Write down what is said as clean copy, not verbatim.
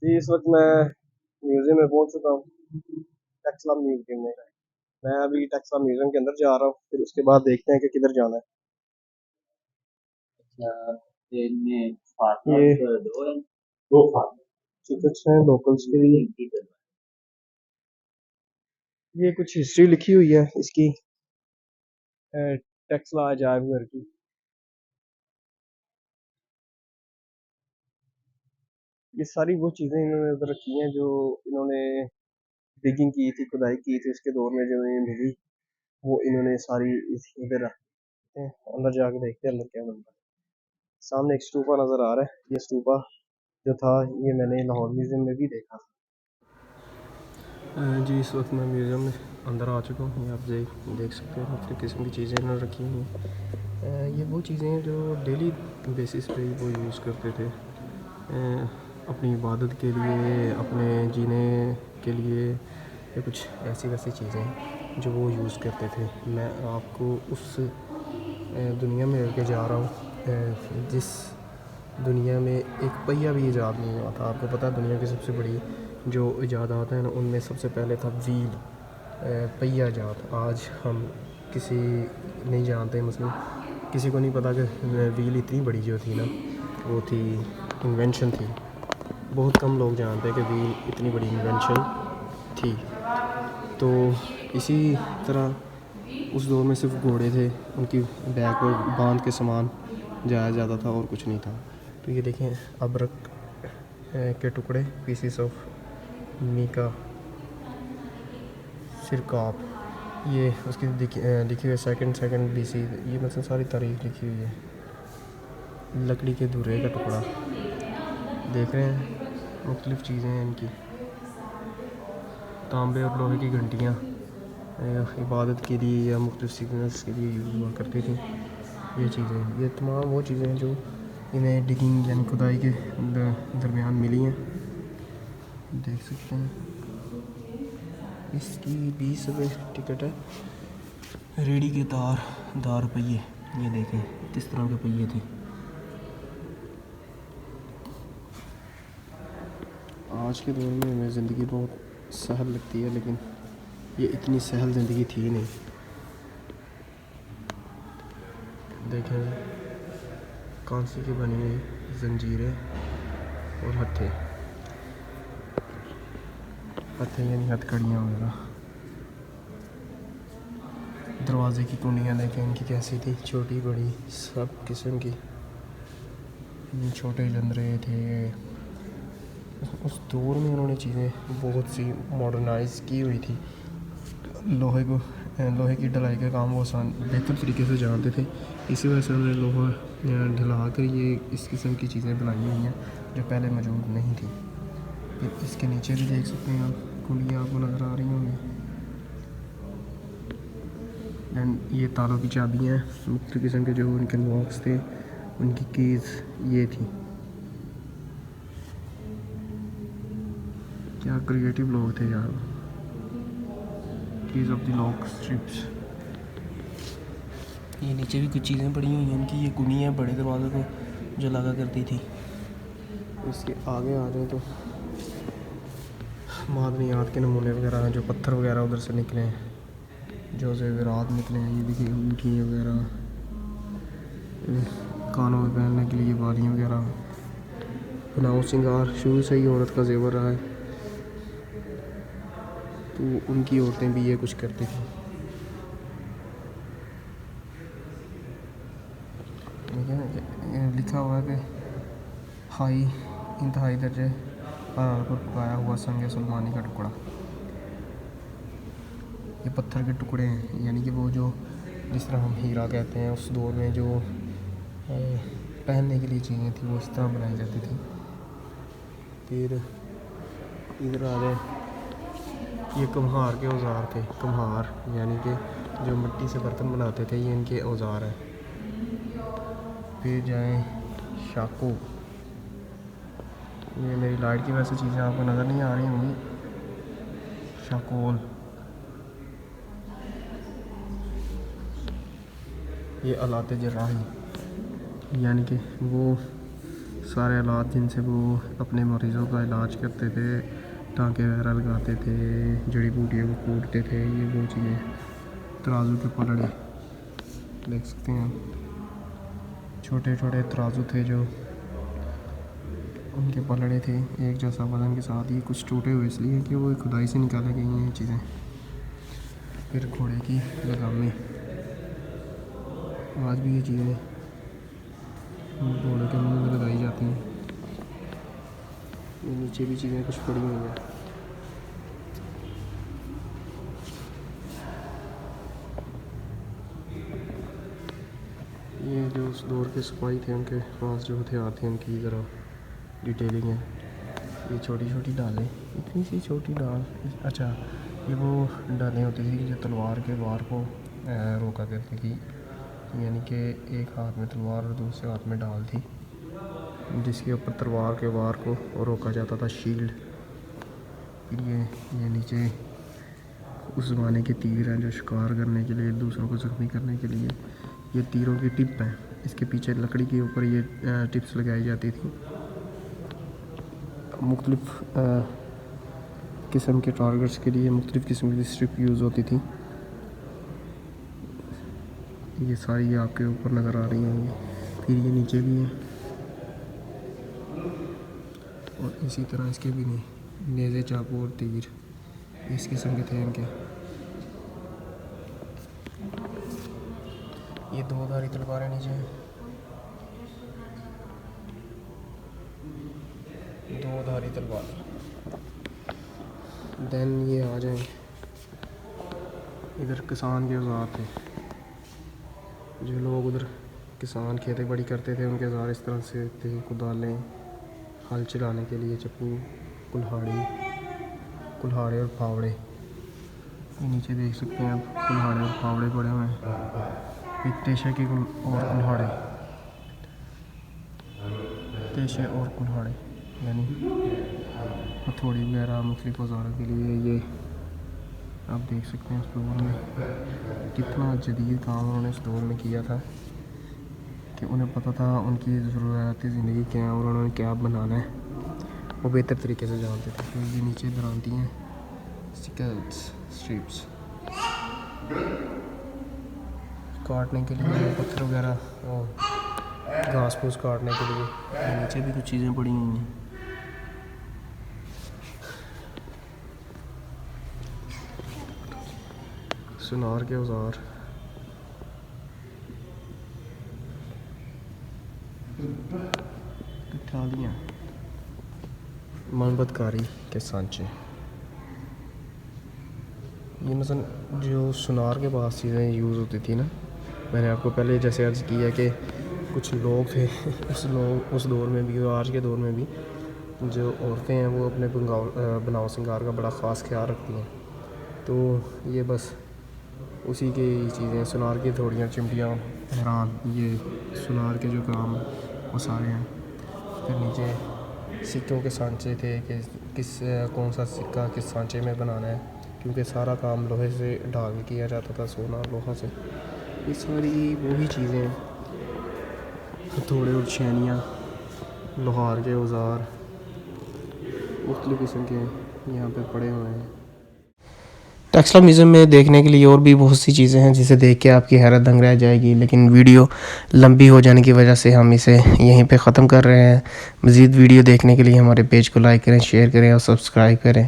जी इस वक्त मैं म्यूजियम में पहुंच चुका हूँ। टेक्सला म्यूजियम में मैं अभी टेक्सला म्यूजियम के अंदर जा रहा हूँ, फिर उसके बाद देखते हैं कि किधर जाना है। अच्छा, ट्रेन में ये फार्मर दो हैं, दो फार्मर टिकट्स हैं लोकल्स के लिए। एंट्री करना ये कुछ हिस्ट्री लिखी हुई है इसकी, टेक्सला अजायब घर की। ये सारी वो चीज़ें इन्होंने उधर रखी हैं जो इन्होंने डिगिंग की थी, खुदाई की थी उसके दौर में जो इन्हें मिली, वो इन्होंने सारी इधर रखते हैं। अंदर जाके देखते हैं अंदर क्या बनता है। सामने एक स्तूपा नज़र आ रहा है। ये स्तूपा जो था ये मैंने लाहौर म्यूज़ियम में भी देखा था। जी इस वक्त मैं म्यूज़ियम में अंदर आ चुका हूँ। ये आप देख सकते हैं मुख्तलिफ़ किस्म की चीज़ें इन्होंने रखी हुई हैं। ये वो चीज़ें हैं जो डेली बेसिस पे वो यूज़ करते थे, अपनी इबादत के लिए, अपने जीने के लिए, या कुछ ऐसी वैसी चीज़ें जो वो यूज़ करते थे। मैं आपको उस दुनिया में लेके जा रहा हूँ जिस दुनिया में एक पहिया भी ईजाद नहीं हुआ था। आपको पता है दुनिया की सबसे बड़ी जो ईजादात हैं ना, उनमें सबसे पहले था व्हील, पहिया ईजाद। आज हम किसी नहीं जानते, मतलब किसी को नहीं पता कि व्हील इतनी बड़ी जो थी ना, वो थी इन्वेंशन थी। बहुत कम लोग जानते हैं कि व्हील इतनी बड़ी इन्वेंशन थी। तो इसी तरह उस दौर में सिर्फ घोड़े थे, उनकी बैक पर बांध के सामान जाया जाता था और कुछ नहीं था। तो ये देखें अबरक के टुकड़े, पीसीस ऑफ मीका सिरकाप, ये उसकी लिखी हुई है सेकंड बीसी। ये मतलब सारी तारीख लिखी हुई है। लकड़ी के धुरे का टुकड़ा देख रहे हैं, मुख्तलिफ़ चीज़ें हैं इनकी। तांबे और लोहे की घंटियाँ इबादत के लिए या मुख्तलिफ़ सिग्नल्स के लिए यूज़ हुआ करती थी। ये चीज़ें, ये तमाम वो चीज़ें हैं जो इन्हें डिगिंग यानी खुदाई के दरमियान मिली हैं। देख सकते हैं इसकी 20 रुपये टिकट है। रेडी के दार पहिए, ये देखें किस तरह के पहिए थे। आज के दौर में हमें ज़िंदगी बहुत सहल लगती है, लेकिन ये इतनी सहल ज़िंदगी थी नहीं। देखें कांसे की बनी हुई जंजीरें और हत्थे यानी हथकड़ियाँ वगैरह। दरवाज़े की कुंडियाँ देखें इनकी कैसी थी, छोटी बड़ी सब किस्म की। छोटे जंदरे थे। उस दौर में उन्होंने चीज़ें बहुत सी मॉडर्नाइज़ की हुई थी। लोहे की ढलाई का काम वो आसान बेहतर तरीके से जानते थे। इसी वजह से उन्होंने लोहा ढला कर ये इस किस्म की चीज़ें बनाई हुई हैं जो पहले मौजूद नहीं थी। फिर इसके नीचे भी देख सकते हैं आप, कुंडियाँ आपको नज़र आ रही होंगी। दैन ये तालों की चाबियाँ हैं, मुख्तलिफ़ किस्म के जो उनके लॉक्स थे, उनकी कीज़ ये थी। क्या क्रिएटिव लोग थे यार। Keys of the lock strips. ये नीचे भी कुछ चीज़ें पड़ी हुई हैं इनकी। ये कुंडियाँ बड़े दरवाज़े को जो लगा करती थी। इसके आगे आ जाए तो मादनियात के नमूने वगैरह हैं, जो पत्थर वगैरह उधर से निकले हैं, जो ज़ेवरात निकले हैं। ये देखिए अंगूठी वगैरह, कानों में पहनने के लिए बालियाँ वगैरह। बनाओ सिंगार शुरू से ही औरत का जेवर रहा है, तो उनकी औरतें भी ये कुछ करती थी। लिखा हुआ है कि हाई इंतहाई दर्जे पर पकाया हुआ संग सलमानी का टुकड़ा। ये पत्थर के टुकड़े हैं, यानी कि वो जो जिस तरह हम हीरा कहते हैं, उस दौर में जो पहनने के लिए चीज़ें थी वो इस तरह बनाई जाती थी। फिर इधर आ गए, ये कुम्हार के औज़ार थे। कुम्हार यानी कि जो मिट्टी से बर्तन बनाते थे, ये इनके औज़ार हैं। फिर जाएँ शाकू। ये मेरी लाइट की वजह से चीज़ें आपको नज़र नहीं आ रही होंगी। शाकोल, ये आलात जराही, यानी कि वो सारे आलात जिनसे वो अपने मरीज़ों का इलाज करते थे, टाँके वगैरह लगाते थे, जड़ी बूटियों को कूटते थे, ये वो चीज़ें। तराजू के पलड़े देख सकते हैं आप, छोटे छोटे तराजू थे जो उनके पलड़े थे एक जैसा वजन के साथ। ये कुछ टूटे हुए इसलिए कि वो खुदाई से निकाले गई हैं ये चीज़ें। फिर घोड़े की लगामी, आज भी ये चीज़ें घोड़े के मुंह में लगाई जाती हैं। ये नीचे भी चीज़ें कुछ पड़ी हुई हैं। ये जो उस दौर के सिपाही थे उनके पास जो हथियार थे उनकी ज़रा डिटेलिंग है। ये छोटी छोटी डालें, इतनी सी छोटी डाल, अच्छा ये वो डालें होती थी जो तलवार के वार को रोका करती थी, यानी कि एक हाथ में तलवार और दूसरे हाथ में डाल थी जिसके ऊपर तलवार के वार को रोका जाता था, शील्ड। फिर ये नीचे उस ज़माने के तीर हैं जो शिकार करने के लिए, दूसरों को ज़ख्मी करने के लिए, ये तीरों की टिप है। इसके पीछे लकड़ी के ऊपर ये टिप्स लगाई जाती थी। मुख्तलिफ़ किस्म के टारगेट्स के लिए मुख्तलिफ़ किस्म की स्ट्रिप यूज़ होती थी। ये सारी आपके ऊपर नज़र आ रही होंगी। फिर ये नीचे भी हैं और इसी तरह इसके भी नहीं, नेज़े, चाकू और तीर इस किस्म के थे इनके। ये दो धारी तलवारें नीचे हैं, दो धारी तलवार। देन ये आ जाए इधर किसान के औजार थे। जो लोग उधर किसान खेती बाड़ी करते थे उनके औजार इस तरह से थे, कुदालें, हल चलाने के लिए चप्पू, कुल्हाड़े और फावड़े। ये नीचे देख सकते हैं आप, कुल्हाड़े और फावड़े पड़े हुए हैं। तेशे के और कुल्हाड़े, तेशे और कुल्हाड़े यानी हथौड़ी वगैरह मुख्तलिफ औजारों के लिए। ये आप देख सकते हैं इस दौर में कितना जदीद काम उन्होंने इस दौर में किया था कि उन्हें पता था उनकी ज़रूरत ज़िंदगी क्या है और उन्होंने क्या बनाना है, वो बेहतर तरीके से जानते थे। तो ये नीचे दरानती हैं, सिकल्स, स्ट्रिप्स काटने के लिए, पत्थर वगैरह और घास फूस काटने के लिए। नीचे भी कुछ चीज़ें पड़ी हुई हैं। सुनार के औजार, थालियाँ, मनबतकारी के सांचे। ये मसलन जो सुनार के पास चीज़ें यूज़ होती थी ना, मैंने आपको पहले जैसे अर्ज़ किया कि कुछ लोग थे उस दौर में भी और आज के दौर में भी, जो औरतें हैं वो अपने बनाव सिंगार का बड़ा ख़ास ख्याल रखती हैं। तो ये बस उसी की चीज़ें, सुनार की थोड़ियाँ, चिमटियाँ, हैरान, ये सुनार के जो काम वो सारे हैं। फिर नीचे सिक्कों के सांचे थे कि कौन सा सिक्का किस सांचे में बनाना है, क्योंकि सारा काम लोहे से ढाल किया जाता था, सोना लोहा से। ये सारी वही चीज़ें, हथौड़े और छेनियाँ, लोहार के औजार मुख्तलिफ़ किस्म के यहाँ पे पड़े हुए हैं। टेक्सटाइल म्यूज़ियम में देखने के लिए और भी बहुत सी चीज़ें हैं जिसे देख के आपकी हैरत दंग रह जाएगी, लेकिन वीडियो लंबी हो जाने की वजह से हम इसे यहीं पे ख़त्म कर रहे हैं। मज़ीद वीडियो देखने के लिए हमारे पेज को लाइक करें, शेयर करें और सब्सक्राइब करें।